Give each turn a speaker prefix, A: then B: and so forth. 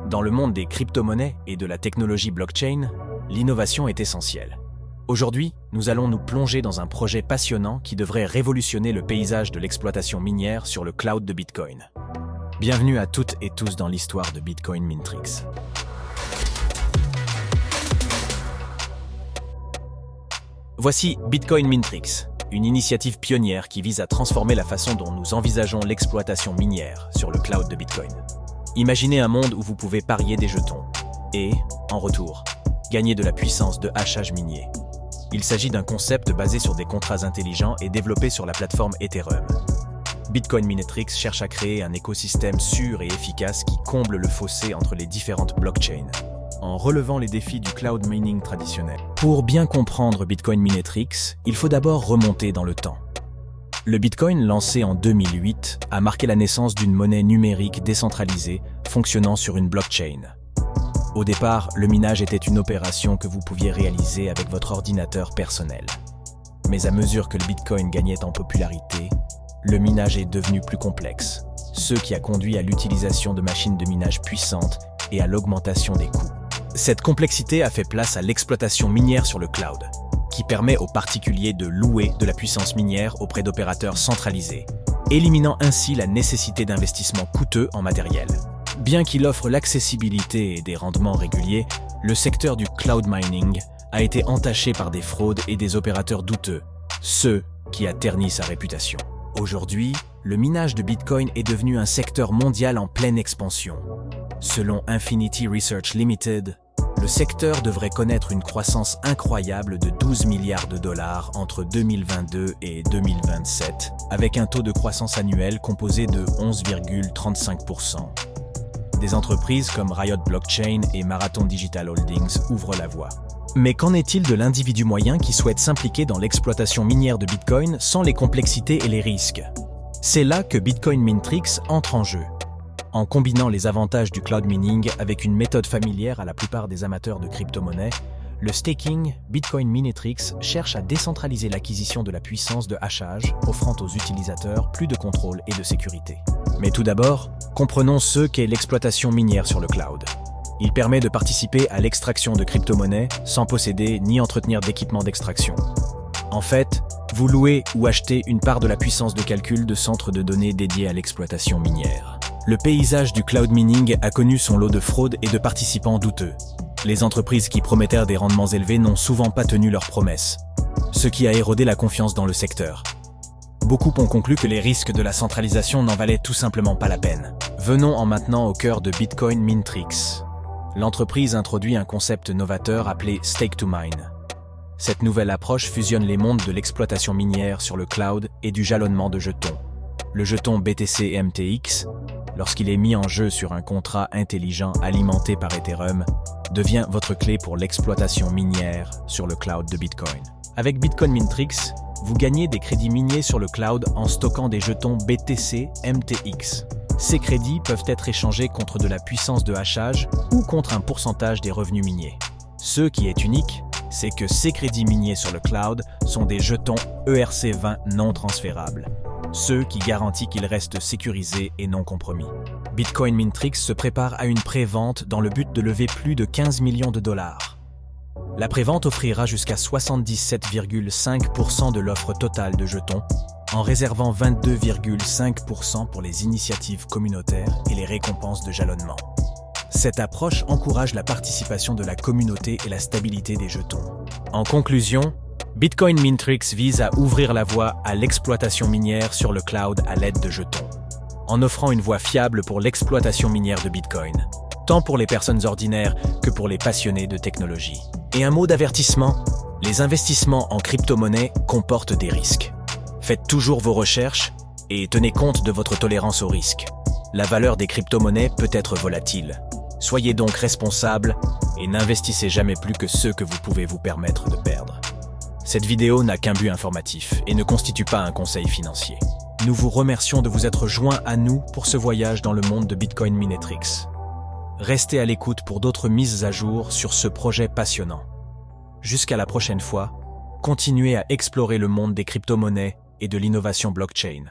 A: Dans le monde des crypto-monnaies et de la technologie blockchain, l'innovation est essentielle. Aujourd'hui, nous allons nous plonger dans un projet passionnant qui devrait révolutionner le paysage de l'exploitation minière sur le cloud de Bitcoin. Bienvenue à toutes et tous dans l'histoire de Bitcoin Mintrix. Voici Bitcoin Mintrix, une initiative pionnière qui vise à transformer la façon dont nous envisageons l'exploitation minière sur le cloud de Bitcoin. Imaginez un monde où vous pouvez parier des jetons et, en retour, gagner de la puissance de hachage minier. Il s'agit d'un concept basé sur des contrats intelligents et développé sur la plateforme Ethereum. Bitcoin Mintrix cherche à créer un écosystème sûr et efficace qui comble le fossé entre les différentes blockchains, en relevant les défis du cloud mining traditionnel. Pour bien comprendre Bitcoin Mintrix, il faut d'abord remonter dans le temps. Le Bitcoin, lancé en 2008, a marqué la naissance d'une monnaie numérique décentralisée fonctionnant sur une blockchain. Au départ, le minage était une opération que vous pouviez réaliser avec votre ordinateur personnel. Mais à mesure que le Bitcoin gagnait en popularité, le minage est devenu plus complexe, ce qui a conduit à l'utilisation de machines de minage puissantes et à l'augmentation des coûts. Cette complexité a fait place à l'exploitation minière sur le cloud, qui permet aux particuliers de louer de la puissance minière auprès d'opérateurs centralisés, éliminant ainsi la nécessité d'investissements coûteux en matériel. Bien qu'il offre l'accessibilité et des rendements réguliers, le secteur du cloud mining a été entaché par des fraudes et des opérateurs douteux, ceux qui a terni sa réputation. Aujourd'hui, le minage de Bitcoin est devenu un secteur mondial en pleine expansion. Selon Infinity Research Limited, le secteur devrait connaître une croissance incroyable de 12 milliards de dollars entre 2022 et 2027, avec un taux de croissance annuel composé de 11,35%. Des entreprises comme Riot Blockchain et Marathon Digital Holdings ouvrent la voie. Mais qu'en est-il de l'individu moyen qui souhaite s'impliquer dans l'exploitation minière de Bitcoin sans les complexités et les risques? C'est là que Bitcoin Mintrix entre en jeu. En combinant les avantages du cloud mining avec une méthode familière à la plupart des amateurs de crypto-monnaies, le staking Bitcoin Mintrix cherche à décentraliser l'acquisition de la puissance de hachage, offrant aux utilisateurs plus de contrôle et de sécurité. Mais tout d'abord, comprenons ce qu'est l'exploitation minière sur le cloud. Il permet de participer à l'extraction de crypto-monnaies sans posséder ni entretenir d'équipement d'extraction. En fait, vous louez ou achetez une part de la puissance de calcul de centres de données dédiés à l'exploitation minière. Le paysage du cloud mining a connu son lot de fraudes et de participants douteux. Les entreprises qui promettèrent des rendements élevés n'ont souvent pas tenu leurs promesses, ce qui a érodé la confiance dans le secteur. Beaucoup ont conclu que les risques de la centralisation n'en valaient tout simplement pas la peine. Venons maintenant au cœur de Bitcoin Mintrix. L'entreprise introduit un concept novateur appelé Stake to Mine. Cette nouvelle approche fusionne les mondes de l'exploitation minière sur le cloud et du jalonnement de jetons. Le jeton BTC MTX, lorsqu'il est mis en jeu sur un contrat intelligent alimenté par Ethereum, devient votre clé pour l'exploitation minière sur le cloud de Bitcoin. Avec Bitcoin Mintrix, vous gagnez des crédits miniers sur le cloud en stockant des jetons BTC MTX. Ces crédits peuvent être échangés contre de la puissance de hachage ou contre un pourcentage des revenus miniers. Ce qui est unique, c'est que ces crédits miniers sur le cloud sont des jetons ERC20 non transférables, ce qui garantit qu'ils restent sécurisés et non compromis. Bitcoin Mintrix se prépare à une pré-vente dans le but de lever plus de 15 millions de dollars. La prévente offrira jusqu'à 77,5% de l'offre totale de jetons, en réservant 22,5% pour les initiatives communautaires et les récompenses de jalonnement. Cette approche encourage la participation de la communauté et la stabilité des jetons. En conclusion, Bitcoin Mintrix vise à ouvrir la voie à l'exploitation minière sur le cloud à l'aide de jetons, en offrant une voie fiable pour l'exploitation minière de Bitcoin, tant pour les personnes ordinaires que pour les passionnés de technologie. Et un mot d'avertissement, les investissements en crypto-monnaie comportent des risques. Faites toujours vos recherches et tenez compte de votre tolérance au risque. La valeur des crypto-monnaies peut être volatile. Soyez donc responsable et n'investissez jamais plus que ce que vous pouvez vous permettre de perdre. Cette vidéo n'a qu'un but informatif et ne constitue pas un conseil financier. Nous vous remercions de vous être joints à nous pour ce voyage dans le monde de Bitcoin Mintrix. Restez à l'écoute pour d'autres mises à jour sur ce projet passionnant. Jusqu'à la prochaine fois, continuez à explorer le monde des crypto-monnaies et de l'innovation blockchain.